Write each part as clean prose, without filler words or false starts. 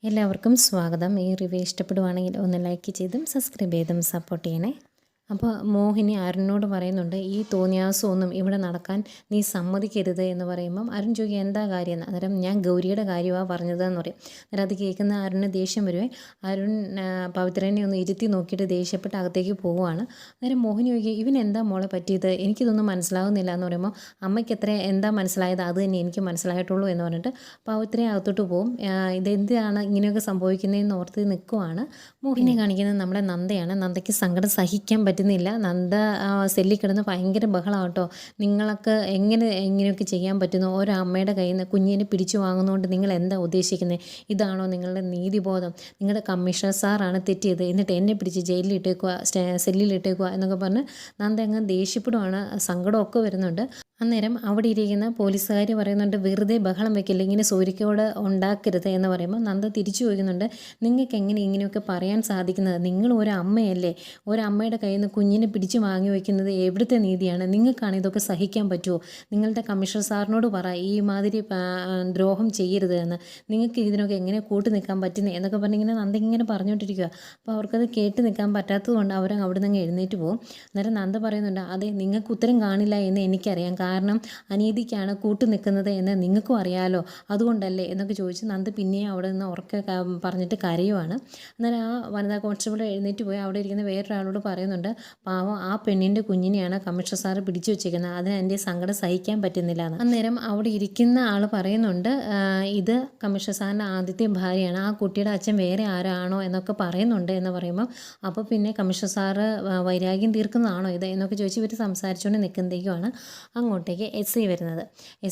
എല്ലാവർക്കും സ്വാഗതം. ഈ റിവ്യൂ ഇഷ്ടപ്പെടുവാണെങ്കിൽ ഒന്ന് ലൈക്ക് ചെയ്തും സബ്സ്ക്രൈബ് ചെയ്തും സപ്പോർട്ട് ചെയ്യണേ. അപ്പോൾ മോഹിനി അരുണിനോട് പറയുന്നുണ്ട്, ഈ തോന്നിയാസമൊന്നും ഇവിടെ നടക്കാൻ നീ സമ്മതിക്കരുത് എന്ന് പറയുമ്പം അരുൺ ചോദിക്കുക എന്താ കാര്യം എന്ന്. അന്നേരം ഞാൻ ഗൗരിയുടെ കാര്യമാണ് പറഞ്ഞതെന്ന് പറയും. അന്നേരം അത് കേൾക്കുന്ന അരുണിന് ദേഷ്യം വരുവേ. അരുൺ പവിത്രനെ ഒന്ന് ഇരുത്തി നോക്കിയിട്ട് ദേഷ്യപ്പെട്ട് അകത്തേക്ക് പോവുകയാണ്. അന്നേരം മോഹിനി ചോദിക്കുക ഇവനെന്താ മോളെ പറ്റിയത്, എനിക്കിതൊന്നും മനസ്സിലാകുന്നില്ല എന്ന് പറയുമ്പോൾ അമ്മയ്ക്ക് എന്താ മനസ്സിലായത് അത് തന്നെ എനിക്ക് മനസ്സിലായിട്ടുള്ളൂ എന്ന് പറഞ്ഞിട്ട് പവിത്രയെ അകത്തോട്ട് പോകും. ഇതെന്താണ് ഇങ്ങനെയൊക്കെ സംഭവിക്കുന്നതെന്ന് ഓർത്ത് നിൽക്കുവാണ്. മോഹിനി കാണിക്കുന്നത് നമ്മുടെ നന്ദയാണ്. നന്ദയ്ക്ക് സങ്കടം സഹിക്കാൻ പറ്റുന്നില്ല. നന്ദ സെല്ലിൽ കിടന്ന് ഭയങ്കര ബഹളമാണ് കേട്ടോ. നിങ്ങളൊക്കെ എങ്ങനെ ഇങ്ങനെയൊക്കെ ചെയ്യാൻ പറ്റുന്നു? ഒരമ്മയുടെ കയ്യിൽ നിന്ന് കുഞ്ഞിനെ പിടിച്ചു വാങ്ങുന്നതുകൊണ്ട് നിങ്ങൾ എന്താ ഉദ്ദേശിക്കുന്നത്? ഇതാണോ നിങ്ങളുടെ നീതിബോധം? നിങ്ങളുടെ കമ്മീഷണർ സാറാണ് തെറ്റിയത്, എന്നിട്ട് എന്നെ പിടിച്ച് ജയിലിൽ ഇട്ടേക്കുക, സെല്ലിൽ ഇട്ടേക്കുക എന്നൊക്കെ പറഞ്ഞ് നന്ദ അങ്ങ് ദേഷ്യപ്പെടുവാണ്. സങ്കടമൊക്കെ വരുന്നുണ്ട്. അന്നേരം അവിടെ ഇരിക്കുന്ന പോലീസുകാർ പറയുന്നുണ്ട്, വെറുതെ ബഹളം വെക്കില്ല, ഇങ്ങനെ സൂര്യക്കോട് ഉണ്ടാക്കരുത് എന്ന് പറയുമ്പോൾ നന്ദ തിരിച്ചു ചോദിക്കുന്നുണ്ട്, നിങ്ങൾക്ക് എങ്ങനെ ഇങ്ങനെയൊക്കെ പറയാൻ സാധിക്കുന്നത്? നിങ്ങൾ ഒരു അമ്മയല്ലേ? ഒരമ്മയുടെ കയ്യിൽ നിന്ന് കുഞ്ഞിനെ പിടിച്ച് വാങ്ങി വയ്ക്കുന്നത് എവിടുത്തെ നീതിയാണ്? നിങ്ങൾക്കാണ് ഇതൊക്കെ സഹിക്കാൻ പറ്റുമോ? നിങ്ങളുടെ കമ്മീഷണർ സാറിനോട് പറ ഈ മാതിരി ദ്രോഹം ചെയ്യരുത് എന്ന്. നിങ്ങൾക്ക് ഇതിനൊക്കെ എങ്ങനെ കൂട്ടു നിൽക്കാൻ പറ്റുന്നത് എന്നൊക്കെ പറഞ്ഞിങ്ങനെ നന്ദ ഇങ്ങനെ പറഞ്ഞുകൊണ്ടിരിക്കുക. അപ്പോൾ അവർക്കത് കേട്ട് നിൽക്കാൻ പറ്റാത്തതുകൊണ്ട് അവർ അവിടെ നിന്ന് എഴുന്നേറ്റ് പോകും. അന്നേരം നന്ദ പറയുന്നുണ്ട്, അതെ നിങ്ങൾക്ക് ഉത്തരം കാണില്ല എന്ന് എനിക്കറിയാം, കാരണം അനീതിക്കാണ് കൂട്ടു നിൽക്കുന്നത് എന്ന് നിങ്ങൾക്കും അറിയാലോ, അതുകൊണ്ടല്ലേ എന്നൊക്കെ ചോദിച്ച് നന്ദ പിന്നെയും അവിടെ നിന്ന് ഉറക്കെ പറഞ്ഞിട്ട് കരയുവാണ്. അന്നേരം ആ വനിതാ കോൺസ്റ്റബിൾ എഴുന്നേറ്റ് പോയി അവിടെ ഇരിക്കുന്ന വേറൊരാളോട് പറയുന്നുണ്ട്, പാവം ആ പെണ്ണിൻ്റെ കുഞ്ഞിനെയാണ് കമ്മീഷണർ സാറ് പിടിച്ചു വെച്ചേക്കുന്നത്, അതിന് എൻ്റെ സങ്കടം സഹിക്കാൻ പറ്റുന്നില്ല എന്ന്. അന്നേരം അവിടെ ഇരിക്കുന്ന ആൾ പറയുന്നുണ്ട്, ഇത് കമ്മീഷണർ സാറിൻ്റെ ആദ്യത്തെ ഭാര്യയാണ്, ആ കുട്ടിയുടെ അച്ഛൻ വേറെ ആരാണോ എന്നൊക്കെ പറയുന്നുണ്ട് എന്ന് പറയുമ്പോൾ അപ്പോൾ പിന്നെ കമ്മീഷണർ സാറ് വൈരാഗ്യം തീർക്കുന്നതാണോ ഇത് എന്നൊക്കെ ചോദിച്ച് ഇവർ സംസാരിച്ചുകൊണ്ട് നിൽക്കുന്നതേക്കുമാണ് അങ്ങോട്ടേക്ക് SI വരുന്നത്.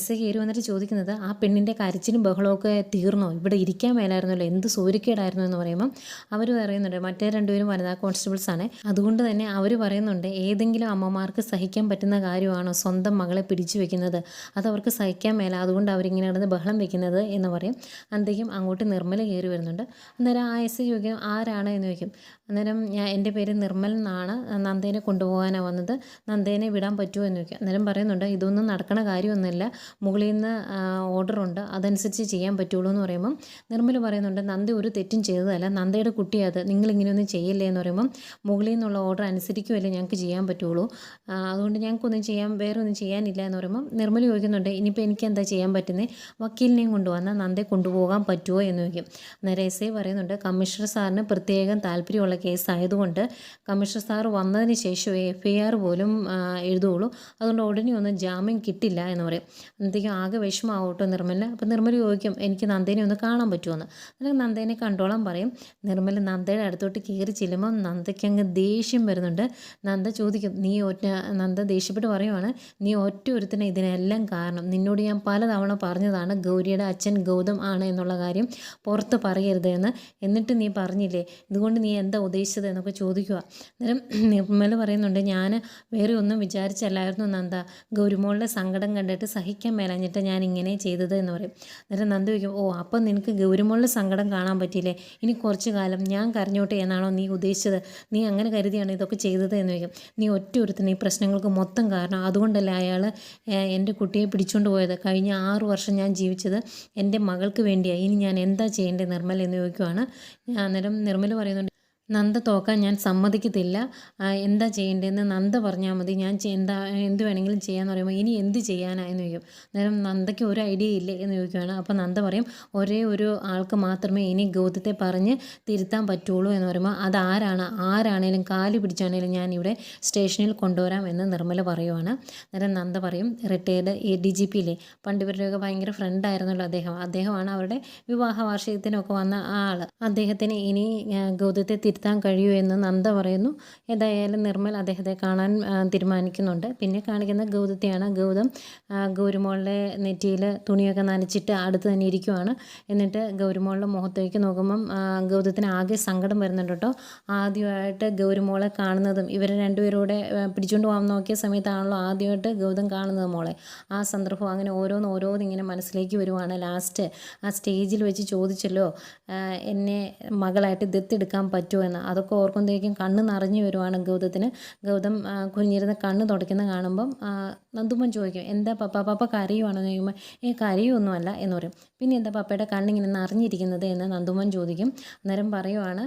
SI കയറി വന്നിട്ട് ചോദിക്കുന്നത്, ആ പെണ്ണിൻ്റെ കരച്ചിലും ബഹളമൊക്കെ തീർന്നോ? ഇവിടെ ഇരിക്കാൻ മേലായിരുന്നല്ലോ, എന്ത് സൂര്യക്കേടായിരുന്നു എന്ന് പറയുമ്പം അവർ പറയുന്നുണ്ട്, മറ്റേ രണ്ടുപേരും വനിതാ കോൺസ്റ്റബിൾസാണ്, അതുകൊണ്ട് തന്നെ അവർ പറയുന്നുണ്ട്, ഏതെങ്കിലും അമ്മമാർക്ക് സഹിക്കാൻ പറ്റുന്ന കാര്യമാണോ സ്വന്തം മകളെ പിടിച്ചു വെക്കുന്നത്? അതവർക്ക് സഹിക്കാൻ മേല, അതുകൊണ്ട് അവരിങ്ങനെ കിടന്ന് ബഹളം വെക്കുന്നത് എന്ന് പറയും. അന്തേക്കും അങ്ങോട്ട് നിർമ്മല കയറി വരുന്നുണ്ട്. അന്നേരം ആ SI ചോദിക്കും, ആരാണ് എന്ന് ചോദിക്കും. അന്നേരം എൻ്റെ പേര് നിർമ്മൽ എന്നാണ്, നന്ദേനെ കൊണ്ടുപോകാനാണ് വന്നത്, നന്ദേനെ വിടാൻ പറ്റുമോ എന്ന് ചോദിക്കും. അന്നേരം പറയുന്നുണ്ട്, ഇതൊന്നും നടക്കണ കാര്യമൊന്നുമില്ല, മുകളിൽ നിന്ന് ഓർഡറുണ്ട്, അതനുസരിച്ച് ചെയ്യാൻ പറ്റുള്ളൂ എന്ന് പറയുമ്പം നിർമ്മൽ പറയുന്നുണ്ട്, നന്ദ ഒരു തെറ്റും ചെയ്തതല്ല, നന്ദയുടെ കുട്ടിയത്, നിങ്ങളിങ്ങനെയൊന്നും ചെയ്യല്ലേ എന്ന് പറയുമ്പം മുകളിൽ നിന്നുള്ള ഓർഡർ അനുസരിക്കുമല്ലേ ഞങ്ങൾക്ക് ചെയ്യാൻ പറ്റുള്ളൂ, അതുകൊണ്ട് ഞങ്ങൾക്കൊന്നും വേറെ ഒന്നും ചെയ്യാനില്ല എന്ന് പറയുമ്പം നിർമ്മൽ ചോദിക്കുന്നുണ്ട്, ഇനിയിപ്പോൾ എനിക്ക് എന്താ ചെയ്യാൻ പറ്റുന്നത്? വക്കീലിനെയും കൊണ്ടുവന്നാൽ നന്ദയെ കൊണ്ടുപോകാൻ പറ്റുമോ എന്ന് ചോദിക്കും. അന്നേരം SI പറയുന്നുണ്ട്, കമ്മീഷണർ സാറിന് പ്രത്യേകം താല്പര്യമുള്ള കേസായതുകൊണ്ട് കമ്മീഷണർ സാർ വന്നതിന് ശേഷം FIR പോലും എഴുതുകയുള്ളൂ, അതുകൊണ്ട് ഉടനെ ഒന്നും ജാമ്യം കിട്ടില്ല എന്ന് പറയും. അന്നത്തേക്കും ആകെ വിഷമാവട്ടോ നിർമ്മല. അപ്പോൾ നിർമ്മല ചോദിക്കും, എനിക്ക് നന്ദേനെ ഒന്ന് കാണാൻ പറ്റുമെന്ന്. അല്ലെങ്കിൽ നന്ദേനെ കണ്ടോളാൻ പറയും. നിർമ്മല നന്ദയുടെ അടുത്തോട്ട് കയറി ചെല്ലുമ്പോൾ നന്ദയ്ക്ക് അങ്ങ് ദേഷ്യം വരുന്നുണ്ട്. നന്ദ ചോദിക്കും, നന്ദ ദേഷ്യപ്പെട്ട് പറയുവാണ്, നീ ഒറ്റ ഒരുത്തിനെ ഇതിനെല്ലാം കാരണം, നിന്നോട് ഞാൻ പലതവണ പറഞ്ഞതാണ് ഗൗരിയുടെ അച്ഛൻ ഗൗതം ആണ് എന്നുള്ള കാര്യം പുറത്ത് പറയരുത് എന്ന്, എന്നിട്ട് നീ പറഞ്ഞില്ലേ, ഇതുകൊണ്ട് നീ എന്താ ഉദ്ദേശിച്ചത് എന്നൊക്കെ ചോദിക്കുക. അന്നേരം നിർമ്മല പറയുന്നുണ്ട്, ഞാൻ വേറെ ഒന്നും വിചാരിച്ചല്ലായിരുന്നു നന്ദ, ഗൗരിമോളുടെ സങ്കടം കണ്ടിട്ട് സഹിക്കാൻ മേലഞ്ഞിട്ട് ഞാൻ ഇങ്ങനെ ചെയ്തത് എന്ന് പറയും. അന്നേരം നന്ദ ചോദിക്കും, ഓ അപ്പം നിനക്ക് ഗൗരിമോളുടെ സങ്കടം കാണാൻ പറ്റിയില്ലേ, ഇനി കുറച്ച് കാലം ഞാൻ കരഞ്ഞോട്ടെ എന്നാണോ നീ ഉദ്ദേശിച്ചത്? നീ അങ്ങനെ കരുതിയാണ് ഇതൊക്കെ ചെയ്തത് എന്ന് ചോദിക്കും. നീ ഒറ്റ ഒരുത്തിന് ഈ പ്രശ്നങ്ങൾക്ക് മൊത്തം കാരണം, അതുകൊണ്ടല്ലേ അയാൾ എൻ്റെ കുട്ടിയെ പിടിച്ചുകൊണ്ട് പോയത്? കഴിഞ്ഞ 6 വർഷം ഞാൻ ജീവിച്ചത് എൻ്റെ മകൾക്ക് വേണ്ടിയാണ്, ഇനി ഞാൻ എന്താ ചെയ്യേണ്ടത് നിർമ്മല എന്ന് ചോദിക്കുവാണ്. അന്നേരം നിർമ്മല പറയുന്നുണ്ട്, നന്ദ തോക്കാൻ ഞാൻ സമ്മതിക്കത്തില്ല, എന്താ ചെയ്യേണ്ടതെന്ന് നന്ദ പറഞ്ഞാൽ മതി, ഞാൻ എന്ത് വേണമെങ്കിലും ചെയ്യാമെന്ന് പറയുമ്പോൾ ഇനി എന്ത് ചെയ്യാനാ എന്ന് ചോദിക്കും. അന്നേരം നന്ദയ്ക്ക് ഒരു ഐഡിയ ഇല്ലേ എന്ന് ചോദിക്കുകയാണ്. അപ്പോൾ നന്ദ പറയും, ഒരേ ഒരു ആൾക്ക് മാത്രമേ ഇനി ഗൗതത്തെ പറഞ്ഞ് തിരുത്താൻ പറ്റുള്ളൂ എന്ന് പറയുമ്പോൾ ആരാണേലും കാല് പിടിച്ചാണേലും ഞാൻ ഇവിടെ സ്റ്റേഷനിൽ കൊണ്ടുവരാം എന്ന് നിർമ്മല പറയുവാണ്. അന്നേരം നന്ദ പറയും, റിട്ടയർഡ് DGP ഇല്ലേ, പണ്ട് ഇവരുടെയൊക്കെ ഭയങ്കര ഫ്രണ്ടായിരുന്നല്ലോ അദ്ദേഹമാണ് അവരുടെ വിവാഹ വാർഷികത്തിനൊക്കെ വന്ന ആൾ, അദ്ദേഹത്തിന് ഇനി ഗൗതത്തെ തിരുത്താൻ കഴിയൂ എന്ന് നന്ദ പറയുന്നു. ഏതായാലും നിർമ്മൽ അദ്ദേഹത്തെ കാണാൻ തീരുമാനിക്കുന്നുണ്ട്. പിന്നെ കാണിക്കുന്ന ഗൗതത്തെയാണ്. ഗൗതം ഗൗരിമോളുടെ നെറ്റിയിൽ തുണിയൊക്കെ നനച്ചിട്ട് അടുത്ത് തന്നെ ഇരിക്കുവാണ്. എന്നിട്ട് ഗൗരിമോളുടെ മുഖത്തേക്ക് നോക്കുമ്പം ഗൗതത്തിന് ആകെ സങ്കടം വരുന്നുണ്ട് കേട്ടോ. ആദ്യമായിട്ട് ഗൗരിമോളെ കാണുന്നതും ഇവരെ രണ്ടുപേരൂടെ പിടിച്ചുകൊണ്ട് പോകാൻ നോക്കിയ സമയത്താണല്ലോ ആദ്യമായിട്ട് ഗൗതം കാണുന്നത് മോളെ. ആ സന്ദർഭം അങ്ങനെ ഓരോന്ന് ഇങ്ങനെ മനസ്സിലേക്ക് വരുവാണ്. ലാസ്റ്റ് ആ സ്റ്റേജിൽ വെച്ച് ചോദിച്ചല്ലോ, എന്നെ മകളായിട്ട് ദത്തെടുക്കാൻ പറ്റുമോ എന്ന്. അതൊക്കെ ഓർക്കുമ്പോഴേക്കും കണ്ണ് നിറഞ്ഞു വരുവാണ് ഗൗതത്തിന്. ഗൗതം കുഞ്ഞിരുന്ന് കണ്ണ് തുടയ്ക്കുന്ന കാണുമ്പം നന്ദുമ്മൻ ചോദിക്കും, എന്താ പപ്പ കരയുവാണെന്ന് ചോദിക്കുമ്പോൾ കരയൊന്നുമല്ല എന്ന് പറയും. പിന്നെ എന്താ പപ്പയുടെ കണ്ണിങ്ങനെ നിറഞ്ഞിരിക്കുന്നത് എന്ന് നന്ദുമോൻ ചോദിക്കും. അന്നേരം പറയുവാണ്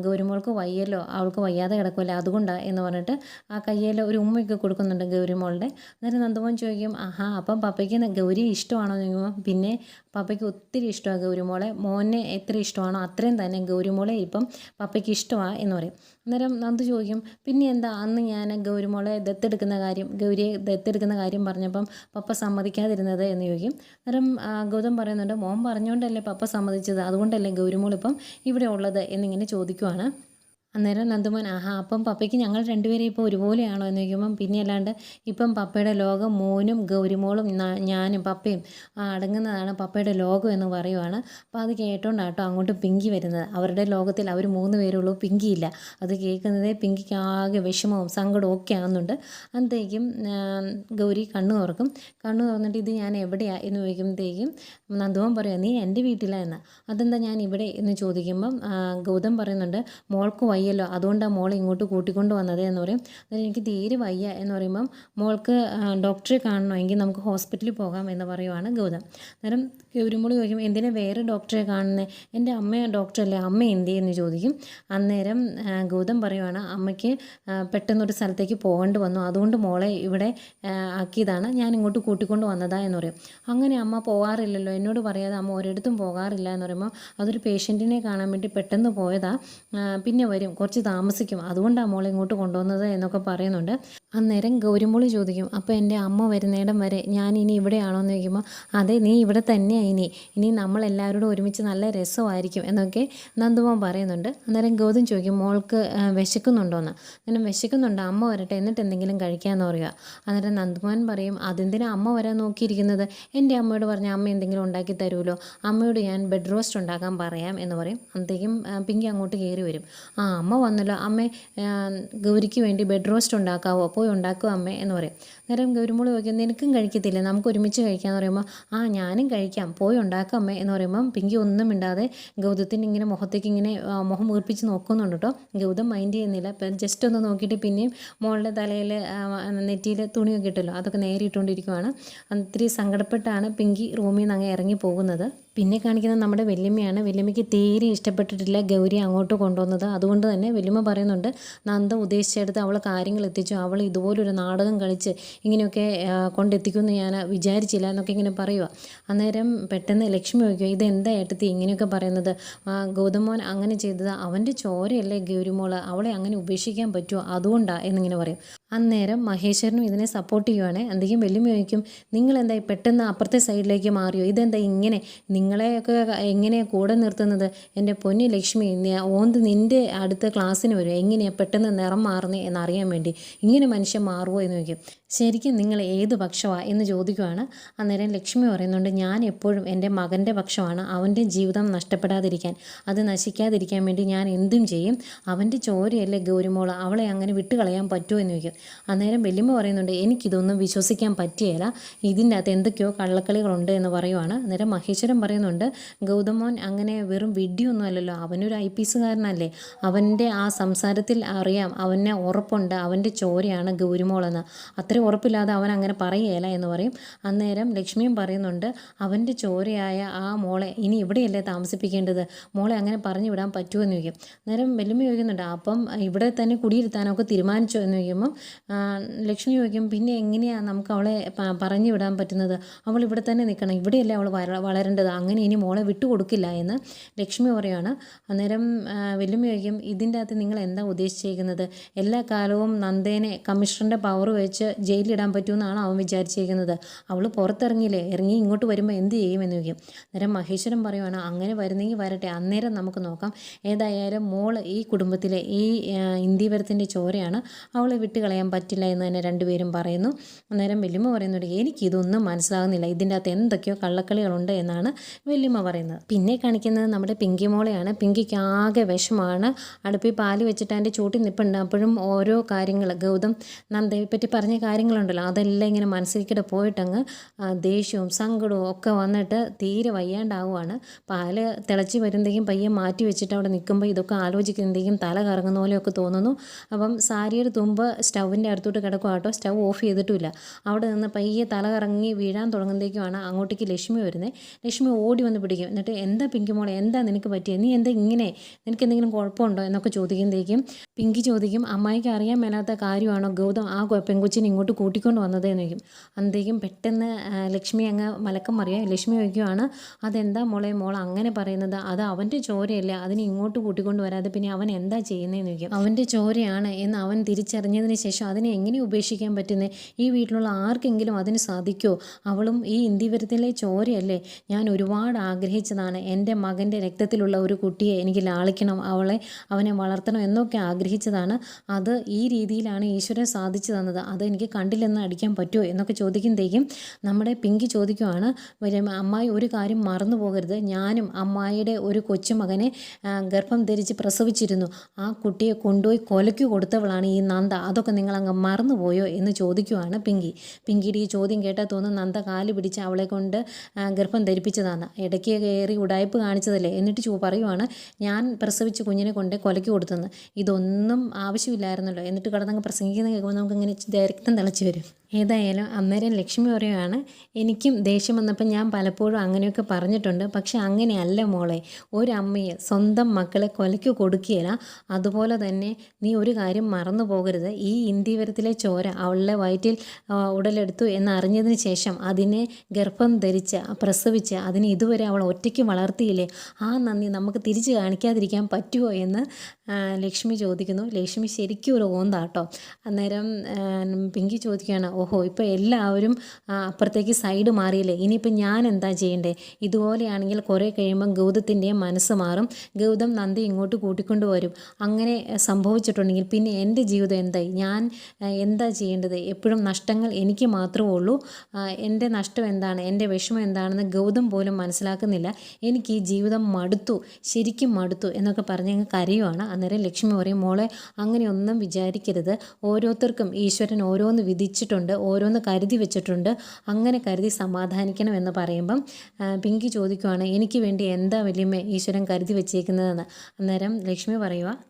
ഗൗരിമോൾക്ക് വയ്യല്ലോ, അവൾക്ക് വയ്യാതെ കിടക്കുമല്ലോ അതുകൊണ്ടാണ് എന്ന് പറഞ്ഞിട്ട് ആ കയ്യിൽ ഒരു ഉമ്മയൊക്കെ കൊടുക്കുന്നുണ്ട് ഗൗരിമോളുടെ. അന്നേരം നന്ദുമോൻ ചോദിക്കും, ആഹാ അപ്പം പപ്പയ്ക്ക് ഗൗരിയെ ഇഷ്ടമാണോ എന്ന് ചോദിക്കുമ്പോൾ പിന്നെ പപ്പയ്ക്ക് ഒത്തിരി ഇഷ്ടമാണ് ഗൗരിമോളെ, മോനെ എത്ര ഇഷ്ടമാണോ അത്രയും തന്നെ ഗൗരിമോളെ ഇപ്പം പപ്പയ്ക്ക് ഇഷ്ടമാണ് എന്ന് പറയും. അന്നേരം നന്ദു ചോദിക്കും, പിന്നെ എന്താ അന്ന് ഞാൻ ഗൗരിമോളെ ഗൗരിയെ ദത്തെടുക്കുന്ന കാര്യം പറഞ്ഞപ്പം പപ്പ സമ്മതിക്കാതിരുന്നത് എന്ന് ചോദിക്കും. അന്നേരം ഗൗതം പറയുന്നുണ്ട്, മോൻ പറഞ്ഞുകൊണ്ടല്ലേ പപ്പ സമ്മതിച്ചത്, അതുകൊണ്ടല്ലേ ഗൗരിമോൾ ഇപ്പം ഇവിടെ ഉള്ളത് എന്നിങ്ങനെ ചോദിക്കുവാണ്. അന്നേരം നന്ദുമോൻ, ആഹാ അപ്പം പപ്പയ്ക്ക് ഞങ്ങൾ രണ്ടുപേരും ഇപ്പോൾ ഒരുപോലെയാണോ എന്ന് ചോദിക്കുമ്പം പിന്നെ അല്ലാണ്ട് ഇപ്പം പപ്പയുടെ ലോകം മോനും ഗൗരിമോളും ഞാനും പപ്പയും അടങ്ങുന്നതാണ് പപ്പയുടെ ലോകം എന്ന് പറയുവാണ്. അപ്പോൾ അത് കേട്ടോണ്ടാട്ടോ അങ്ങോട്ട് പിങ്കി വരുന്നത്. അവരുടെ ലോകത്തിൽ അവർ 3 പേരുള്ളൂ, പിങ്കിയില്ല. അത് കേൾക്കുന്നതേ പിങ്കിക്ക് ആകെ വിഷമവും സങ്കടവും ഒക്കെ ആകുന്നുണ്ട്. അന്നത്തേക്കും ഗൗരി കണ്ണു തുറന്നിട്ട് ഇത് ഞാൻ എവിടെയാണ് എന്ന് ചോദിക്കുമ്പോഴത്തേക്കും നന്ദുമോൻ പറയുക, നീ എൻ്റെ വീട്ടിലാണ് എന്ന്. അതെന്താ ഞാൻ ഇവിടെ എന്ന് ചോദിക്കുമ്പം ഗൗതം പറയുന്നുണ്ട്, മോൾക്ക് വയ്യല്ലോ അതുകൊണ്ടാണ് മോളെ ഇങ്ങോട്ട് കൂട്ടിക്കൊണ്ട് വന്നത് എന്ന് പറയും. അന്നേരം എനിക്ക് തീരെ വയ്യ എന്ന് പറയുമ്പം മോൾക്ക് ഡോക്ടറെ കാണണമെങ്കിൽ നമുക്ക് ഹോസ്പിറ്റലിൽ പോകാം എന്ന് പറയുവാണ് ഗൗതം. അന്നേരം ഗൗരിമോൾ ചോദിക്കും, എന്തിനാ വേറെ ഡോക്ടറെ കാണുന്നത്, എൻ്റെ അമ്മ ഡോക്ടറല്ലേ, അമ്മ എന്തി എന്ന് ചോദിക്കും. അന്നേരം ഗൗതം പറയുവാണ്, അമ്മയ്ക്ക് പെട്ടെന്നൊരു സ്ഥലത്തേക്ക് പോകേണ്ടി വന്നു, അതുകൊണ്ട് മോളെ ഇവിടെ ആക്കിയതാണ്, ഞാൻ ഇങ്ങോട്ട് കൂട്ടിക്കൊണ്ട് വന്നതാ എന്ന് പറയും. അങ്ങനെ അമ്മ പോകാറില്ലല്ലോ, എന്നോട് പറയാതെ അമ്മ ഒരിടത്തും പോകാറില്ല എന്ന് പറയുമ്പോൾ അതൊരു പേഷ്യൻറ്റിനെ കാണാൻ വേണ്ടി പെട്ടെന്ന് പോയതാ, പിന്നെ വരും, കുറച്ച് താമസിക്കും, അതുകൊണ്ടാണ് മോളെ ഇങ്ങോട്ട് കൊണ്ടുവന്നത് എന്നൊക്കെ പറയുന്നുണ്ട്. അന്നേരം ഗൗരിമോളി ചോദിക്കും, അപ്പോൾ എൻ്റെ അമ്മ വരുന്നിടം വരെ ഞാൻ ഇനി ഇവിടെയാണോ എന്ന് ചോദിക്കുമ്പോൾ അതെ നീ ഇവിടെ തന്നെയാണ്, ഇനി നമ്മളെല്ലാവരോടും ഒരുമിച്ച് നല്ല രസമായിരിക്കും എന്നൊക്കെ നന്ദുമോൻ പറയുന്നുണ്ട്. അന്നേരം ഗൗതം ചോദിക്കും, മോൾക്ക് വിശക്കുന്നുണ്ടോയെന്ന്. അന്നേരം വിശക്കുന്നുണ്ട്, അമ്മ വരട്ടെ എന്നിട്ട് എന്തെങ്കിലും കഴിക്കാമെന്ന് പറയുക. അന്നേരം നന്ദുമോൻ പറയും, അതെന്തിനാ അമ്മ വരാൻ നോക്കിയിരിക്കുന്നത്, എൻ്റെ അമ്മയോട് പറഞ്ഞാൽ അമ്മ എന്തെങ്കിലും ഉണ്ടാക്കി തരുമല്ലോ, അമ്മയോട് ഞാൻ ബെഡ് റോസ്റ്റ് ഉണ്ടാക്കാൻ പറയാം എന്ന് പറയും. അന്നത്തേക്കും പിങ്കി അങ്ങോട്ട് കയറി വരും. അമ്മ വന്നല്ലോ, അമ്മ ഗൗരിക്ക് വേണ്ടി ബെഡ് റോസ്റ്റ് ഉണ്ടാക്കാവോ, പോയി ഉണ്ടാക്കുമോ അമ്മ എന്ന് പറയും. അന്നേരം ഗൗരിമോൾ ചോദിക്കും, നിനക്കും കഴിക്കത്തില്ല, നമുക്ക് ഒരുമിച്ച് കഴിക്കാമെന്ന് പറയുമ്പോൾ ഞാനും കഴിക്കാം, പോയി ഉണ്ടാക്കാം അമ്മ എന്ന് പറയുമ്പം പിങ്കി ഒന്നും മിണ്ടാതെ ഗൗതത്തിൻ്റെ ഇങ്ങനെ മുഖത്തേക്ക് ഇങ്ങനെ മുഖം വീർപ്പിച്ച് നോക്കുന്നുണ്ട് കേട്ടോ. ഗൗതം മൈൻഡ് ചെയ്യുന്നില്ല, ഇപ്പം ജസ്റ്റ് ഒന്ന് നോക്കിയിട്ട് പിന്നെയും മോളുടെ തലയിൽ നെറ്റിയിൽ തുണിയൊക്കെ ഇട്ടല്ലോ അതൊക്കെ നേരെ ഇട്ടുകൊണ്ടിരിക്കുവാണ്. ഒത്തിരി സങ്കടപ്പെട്ടാണ് പിങ്കി റൂമിൽ നിന്ന് അങ്ങ് ഇറങ്ങി പോകുന്നത്. പിന്നെ കാണിക്കുന്നത് നമ്മുടെ വല്യമ്മയാണ്. വല്യമ്മയ്ക്ക് തീരെ ഇഷ്ടപ്പെട്ടിട്ടില്ല ഗൗരി അങ്ങോട്ട് കൊണ്ടുവന്നത്. അതുകൊണ്ട് തന്നെ വല്യമ്മ പറയുന്നുണ്ട്, നന്ദ ഉദ്ദേശിച്ചെടുത്ത് അവൾ കാര്യങ്ങൾ എത്തിച്ചു, അവൾ ഇതുപോലൊരു നാടകം കളിച്ച് ഇങ്ങനെയൊക്കെ കൊണ്ടെത്തിക്കുമെന്ന് ഞാൻ വിചാരിച്ചില്ല എന്നൊക്കെ ഇങ്ങനെ പറയുക. അന്നേരം പെട്ടെന്ന് ലക്ഷ്മി ചോദിക്കുക, ഇതെന്താ ഏട്ടത്തി ഇങ്ങനെയൊക്കെ പറയുന്നത്, ഗൗതമോൻ അങ്ങനെ ചെയ്തത് അവൻ്റെ ചോരയല്ലേ ഗൗരിമോള്, അവളെ അങ്ങനെ ഉപേക്ഷിക്കാൻ പറ്റുമോ, അതുകൊണ്ടാണ് എന്നിങ്ങനെ പറയും. അന്നേരം മഹേശ്വരനും ഇതിനെ സപ്പോർട്ട് ചെയ്യുവാണ്. എന്തെങ്കിലും വല്യമ്മ ചോദിക്കും, നിങ്ങളെന്താ പെട്ടെന്ന് അപ്പുറത്തെ സൈഡിലേക്ക് മാറിയോ, ഇതെന്താ ഇങ്ങനെ, നിങ്ങളെയൊക്കെ എങ്ങനെയാണ് കൂടെ നിർത്തുന്നത്, എൻ്റെ പൊന്നി ലക്ഷ്മി ഓന്ത് നിൻ്റെ അടുത്ത ക്ലാസ്സിന് വരും, എങ്ങനെയാണ് പെട്ടെന്ന് നിറം മാറുന്നേ എന്നറിയാൻ വേണ്ടി, ഇങ്ങനെ മനുഷ്യൻ മാറുമോ എന്ന് ചോദിക്കും. ശരിക്കും നിങ്ങൾ ഏത് പക്ഷമാണ് എന്ന് ചോദിക്കുവാണ്. അന്നേരം ലക്ഷ്മി പറയുന്നുണ്ട്, ഞാൻ എപ്പോഴും എൻ്റെ മകൻ്റെ പക്ഷമാണ്, അവൻ്റെ ജീവിതം നഷ്ടപ്പെടാതിരിക്കാൻ, അത് നശിക്കാതിരിക്കാൻ വേണ്ടി ഞാൻ എന്തും ചെയ്യും, അവൻ്റെ ചോരയല്ലേ ഗൗരിമോള്, അവളെ അങ്ങനെ വിട്ടുകളയാൻ പറ്റുമോ എന്ന് ചോദിക്കും. അന്നേരം വല്യമ്മ പറയുന്നുണ്ട്, എനിക്കിതൊന്നും വിശ്വസിക്കാൻ പറ്റിയല്ല, ഇതിൻ്റെ അകത്ത് എന്തൊക്കെയോ കള്ളക്കളികളുണ്ട് എന്ന് പറയുവാണ്. അന്നേരം മഹേശ്വരൻ പറയുന്നുണ്ട്, ഗൗതമോൻ അങ്ങനെ വെറും വിഡ്ഢിയൊന്നും അല്ലല്ലോ, അവനൊരു IPS കാരനല്ലേ, അവൻ്റെ ആ സംസാരത്തിൽ അറിയാം, അവനെ ഉറപ്പുണ്ട് അവൻ്റെ ചോരയാണ് ഗൗരിമോളെന്ന്, അത്ര ഉറപ്പില്ലാതെ അവൻ അങ്ങനെ പറയുകയില്ല എന്ന് പറയും. അന്നേരം ലക്ഷ്മിയും പറയുന്നുണ്ട്, അവൻ്റെ ചോരയായ ആ മോളെ ഇനി ഇവിടെയല്ലേ താമസിപ്പിക്കേണ്ടത്, മോളെ അങ്ങനെ പറഞ്ഞു വിടാൻ പറ്റുമോ എന്ന് ചോദിക്കും. അന്നേരം വല്യമ്മ ചോദിക്കുന്നുണ്ട്, അപ്പം ഇവിടെ തന്നെ കുടിയിരുത്താനൊക്കെ തീരുമാനിച്ചോ എന്ന് ചോദിക്കുമ്പം ലക്ഷ്മി ചോദിക്കും, പിന്നെ എങ്ങനെയാണ് നമുക്ക് അവളെ പറഞ്ഞു വിടാൻ പറ്റുന്നത്, അവൾ ഇവിടെ തന്നെ നിൽക്കണം, ഇവിടെയല്ലേ അവൾ വളരേണ്ടത്, അങ്ങനെ ഇനി മോളെ വിട്ടുകൊടുക്കില്ല എന്ന് ലക്ഷ്മി പറയുകയാണ്. അന്നേരം വല്യമ്മ ചോദിക്കും, ഇതിൻ്റെ അകത്ത് നിങ്ങൾ എന്താ ഉദ്ദേശിച്ചിരിക്കുന്നത്, എല്ലാ കാലവും നന്ദേനെ കമ്മീഷണറിൻ്റെ പവർ വെച്ച് ജയിലിലിടാൻ പറ്റുമെന്നാണ് അവൻ വിചാരിച്ചിരിക്കുന്നത്, അവൾ പുറത്തിറങ്ങി ഇങ്ങോട്ട് വരുമ്പോൾ എന്ത് ചെയ്യുമെന്ന് ചോദിക്കും. അന്നേരം മഹേശ്വരൻ പറയുവാണ്, അങ്ങനെ വരുന്നെങ്കിൽ വരട്ടെ, അന്നേരം നമുക്ക് നോക്കാം, ഏതായാലും മോൾ ഈ കുടുംബത്തിലെ ഈ ഇന്ത്യവരത്തിൻ്റെ ചോരയാണ്, അവളെ വിട്ട് കളയാൻ പറ്റില്ല എന്ന് തന്നെ രണ്ടുപേരും പറയുന്നു. അന്നേരം വല്യമ്മ പറയുന്നുണ്ട്, എനിക്കിതൊന്നും മനസ്സിലാകുന്നില്ല, ഇതിൻ്റെ അകത്ത് എന്തൊക്കെയോ കള്ളക്കളികളുണ്ട് എന്നാണ് വല്യമ്മ പറയുന്നത്. പിന്നെ കാണിക്കുന്നത് നമ്മുടെ പിങ്കി മോളെയാണ്. പിങ്കിക്ക് ആകെ വിഷമാണ്, അടുപ്പിൽ പാല് വെച്ചിട്ട് അതിൻ്റെ ചൂട്ടിൽ നിൽപ്പുണ്ട്. അപ്പോഴും ഓരോ കാര്യങ്ങൾ ഗൗതം നന്ദയെ പറ്റി പറഞ്ഞ കാര്യങ്ങളുണ്ടല്ലോ അതെല്ലാം ഇങ്ങനെ മനസ്സിലേക്കിടെ പോയിട്ടങ്ങ് ദേഷ്യവും സങ്കടവും ഒക്കെ വന്നിട്ട് തീരെ വയ്യാണ്ടാവുകയാണ്. പാല് തിളച്ച് വരുന്നതെങ്കിലും പയ്യെ മാറ്റി വെച്ചിട്ട് അവിടെ നിൽക്കുമ്പോൾ ഇതൊക്കെ ആലോചിക്കുന്നതെങ്കിലും തല കറങ്ങുന്ന പോലെയൊക്കെ തോന്നുന്നു. അപ്പം സാരിയുടെ തുമ്പ് സ്റ്റൗവിൻ്റെ അടുത്തോട്ട് കിടക്കുക കേട്ടോ, സ്റ്റൗ ഓഫ് ചെയ്തിട്ടുമില്ല. അവിടെ നിന്ന് പയ്യെ തല കറങ്ങി വീഴാൻ തുടങ്ങുമ്പോഴേക്കുമാണ് അങ്ങോട്ടേക്ക് ലക്ഷ്മി വരുന്നത്. ലക്ഷ്മി ഓടി വന്ന് പിടിക്കും. എന്നിട്ട് എന്താ പിങ്കി മോളെ, എന്താ നിനക്ക് പറ്റിയത്, നീ എന്താ ഇങ്ങനെ, നിനക്ക് എന്തെങ്കിലും കുഴപ്പമുണ്ടോ എന്നൊക്കെ ചോദിക്കുമ്പോഴേക്കും പിങ്കി ചോദിക്കും, അമ്മായിക്ക് അറിയാൻ മേലാത്ത കാര്യമാണോ ഗൗതം ആ പെൺകൊച്ചിനെ ഇങ്ങോട്ട് കൂട്ടിക്കൊണ്ട് വന്നത് എന്ന് ചോദിക്കും. അന്നേക്കും പെട്ടെന്ന് ലക്ഷ്മി അങ്ങ് മലക്കം മറിയാം. ലക്ഷ്മി ചോദിക്കുവാണ്, അതെന്താ മോളെ മോൾ അങ്ങനെ പറയുന്നത്, അത് അവൻ്റെ ചോരയല്ല, അതിനെ ഇങ്ങോട്ട് കൂട്ടിക്കൊണ്ട് വരാതെ പിന്നെ അവൻ എന്താ ചെയ്യുന്നതെന്ന് ചോദിക്കും. അവൻ്റെ ചോരയാണ് എന്ന് അവൻ തിരിച്ചറിഞ്ഞതിന് ശേഷം അതിനെ എങ്ങനെ ഉപേക്ഷിക്കാൻ പറ്റുന്നത്, ഈ വീട്ടിലുള്ള ആർക്കെങ്കിലും അതിന് സാധിക്കുമോ, അവളും ഈ ഇന്ത്യവരത്തിലെ ചോരയല്ലേ, ഞാൻ ഒരുപാട് ആഗ്രഹിച്ചതാണ് എൻ്റെ മകൻ്റെ രക്തത്തിലുള്ള ഒരു കുട്ടിയെ എനിക്ക് ലാളിക്കണം, അവനെ വളർത്തണം എന്നൊക്കെ ആഗ്രഹിച്ചതാണ്, അത് ഈ രീതിയിലാണ് ഈശ്വരൻ സാധിച്ചു തന്നത്, അത് എനിക്ക് കണ്ടില്ലെന്ന് അടിക്കാൻ പറ്റുമോ എന്നൊക്കെ ചോദിക്കുമ്പോഴേക്കും നമ്മുടെ പിങ്കി ചോദിക്കുവാണ്, അമ്മായി ഒരു കാര്യം മറന്നു പോകരുത്, ഞാനും അമ്മായിയുടെ ഒരു കൊച്ചുമകനെ ഗർഭം ധരിച്ച് പ്രസവിച്ചിരുന്നു, ആ കുട്ടിയെ കൊണ്ടുപോയി കൊലയ്ക്ക് കൊടുത്തവളാണ് ഈ നന്ദ, അതൊക്കെ നിങ്ങളങ്ങ് മറന്നുപോയോ എന്ന് ചോദിക്കുവാണ് പിങ്കി. പിങ്കിയുടെ ഈ ചോദ്യം കേട്ടാൽ തോന്നുന്നു നന്ദ കാല് പിടിച്ച് അവളെ കൊണ്ട് ഗർഭം ധരിപ്പിച്ചതാണ്, ഇടയ്ക്ക് കയറി ഉടായ്പ് കാണിച്ചതല്ലേ, എന്നിട്ട് പറയുവാണ് ഞാൻ പ്രസവിച്ച് കുഞ്ഞിനെ കൊണ്ട് കൊലയ്ക്ക് കൊടുത്തെന്ന്, ഇതൊന്നും ആവശ്യമില്ലായിരുന്നല്ലോ, എന്നിട്ട് കിടന്നങ്ങ് പ്രസംഗിക്കുന്ന കേൾക്കുമ്പോൾ നമുക്കിങ്ങനെ രക്തം തിളച്ച് വരും. ഏതായാലും അന്നേരം ലക്ഷ്മി പറയുവാണ്, എനിക്കും ദേഷ്യം വന്നപ്പോൾ ഞാൻ പലപ്പോഴും അങ്ങനെയൊക്കെ പറഞ്ഞിട്ടുണ്ട്, പക്ഷെ അങ്ങനെയല്ല മോളെ, ഒരമ്മയെ സ്വന്തം മക്കളെ കൊലയ്ക്ക് കൊടുക്കുകയില്ല, അതുപോലെ തന്നെ നീ ഒരു കാര്യം മറന്നു പോകരുത്, ഈ ഇന്ത്യവരത്തിലെ ചോര അവളുടെ വയറ്റിൽ ഉടലെടുത്തു എന്നറിഞ്ഞതിന് ശേഷം അതിനെ ഗർഭം ധരിച്ച് പ്രസവിച്ച് അതിനെ ഇതുവരെ അവൾ ഒറ്റയ്ക്ക് വളർത്തിയില്ലേ, ആ നന്ദി നമുക്ക് തിരിച്ച് കാണിക്കാതിരിക്കാൻ പറ്റുമോ എന്ന് ലക്ഷ്മി ചോദിക്കുന്നു. ലക്ഷ്മി ശരിക്കും ഒരു ഓന്താട്ടോ. അന്നേരം പിങ്കി ചോദിക്കുകയാണ്, ഓഹോ ഇപ്പോൾ എല്ലാവരും അപ്പുറത്തേക്ക് സൈഡ് മാറിയില്ലേ, ഇനിയിപ്പോൾ ഞാൻ എന്താ ചെയ്യണ്ടേ, ഇതുപോലെയാണെങ്കിൽ കുറേ കഴിയുമ്പം ഗൗതത്തിൻ്റെയും മനസ്സ് മാറും, ഗൗതം നന്ദി ഇങ്ങോട്ട് കൂട്ടിക്കൊണ്ട് വരും, അങ്ങനെ സംഭവിച്ചിട്ടുണ്ടെങ്കിൽ പിന്നെ എൻ്റെ ജീവിതം എന്തായി, ഞാൻ എന്താ ചെയ്യേണ്ടത്, എപ്പോഴും നഷ്ടങ്ങൾ എനിക്ക് മാത്രമേ ഉള്ളൂ, എൻ്റെ നഷ്ടം എന്താണ്, എൻ്റെ വിഷമം എന്താണെന്ന് ഗൗതം പോലും മനസ്സിലാക്കുന്നില്ല, എനിക്ക് ഈ ജീവിതം മടുത്തു, ശരിക്കും മടുത്തു എന്നൊക്കെ പറഞ്ഞ് അങ്ങ് കരയുവാണ്. അന്നേരം ലക്ഷ്മി പറയും, മോളെ അങ്ങനെയൊന്നും വിചാരിക്കരുത്, ഓരോരുത്തർക്കും ഈശ്വരൻ ഓരോന്ന് വിധിച്ചിട്ടുണ്ട്, ഓരോന്ന് കരുതി വെച്ചിട്ടുണ്ട്, അങ്ങനെ കരുതി സമാധാനിക്കണം എന്ന് പറയുമ്പം പിങ്കി ചോദിക്കുവാണ്, എനിക്ക് വേണ്ടി എന്താ വല്യമ്മേ ഈശ്വരൻ കരുതി വെച്ചേക്കുന്നതെന്ന്. അന്നേരം ലക്ഷ്മി പറയുക,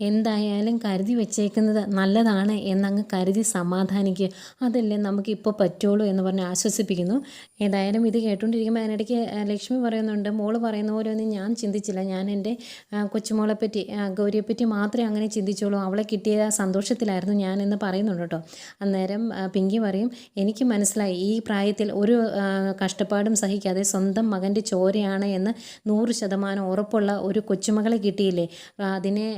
എന്തായാലും കരുതി വെച്ചേക്കുന്നത് നല്ലതാണ് എന്നങ്ങ് കരുതി സമാധാനിക്കുക, അതല്ലേ നമുക്കിപ്പോൾ പറ്റുള്ളൂ എന്ന് പറഞ്ഞ് ആശ്വസിപ്പിക്കുന്നു. ഏതായാലും ഇത് കേട്ടുകൊണ്ടിരിക്കുമ്പോൾ അതിനിടയ്ക്ക് ലക്ഷ്മി പറയുന്നുണ്ട്, മോള് പറയുന്ന പോലെ ഒന്നും ഞാൻ ചിന്തിച്ചില്ല, ഞാൻ എൻ്റെ കൊച്ചുമോളെപ്പറ്റി ഗൗരിയെപ്പറ്റി മാത്രമേ അങ്ങനെ ചിന്തിച്ചുള്ളൂ, അവളെ കിട്ടിയ സന്തോഷത്തിലായിരുന്നു ഞാൻ എന്ന് പറയുന്നുണ്ട് കേട്ടോ. അന്നേരം പിങ്കി പറയും, എനിക്ക് മനസ്സിലായി, ഈ പ്രായത്തിൽ ഒരു കഷ്ടപ്പാടും സഹിക്കാതെ സ്വന്തം മകൻ്റെ ചോരയാണ് എന്ന് 100% ഉറപ്പുള്ള ഒരു കൊച്ചുമകളെ കിട്ടിയില്ലേ, അതിനെ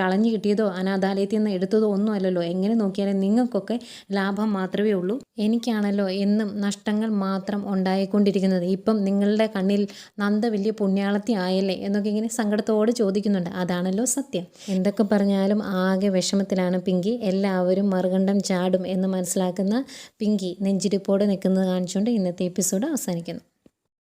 കളഞ്ഞു കിട്ടിയതോ അനാഥാലയത്തിൽ നിന്ന് എടുത്തതോ ഒന്നുമല്ലല്ലോ, എങ്ങനെ നോക്കിയാലും നിങ്ങൾക്കൊക്കെ ലാഭം മാത്രമേ ഉള്ളൂ, എനിക്കാണല്ലോ എന്നും നഷ്ടങ്ങൾ മാത്രം ഉണ്ടായിക്കൊണ്ടിരിക്കുന്നത്, ഇപ്പം നിങ്ങളുടെ കണ്ണിൽ നന്ദ വലിയ പുണ്യാളത്തി ആയല്ലേ എന്നൊക്കെ ഇങ്ങനെ സങ്കടത്തോടെ ചോദിക്കുന്നുണ്ട്. അതാണല്ലോ സത്യം. എന്തൊക്കെ പറഞ്ഞാലും ആകെ വിഷമത്തിലാണ് പിങ്കി, എല്ലാവരും മറുകണ്ഠം ചാടും എന്ന് മനസ്സിലാക്കുന്ന പിങ്കി നെഞ്ചിരിപ്പോടെ നിൽക്കുന്നത് കാണിച്ചുകൊണ്ട് ഇന്നത്തെ എപ്പിസോഡ് അവസാനിക്കുന്നു.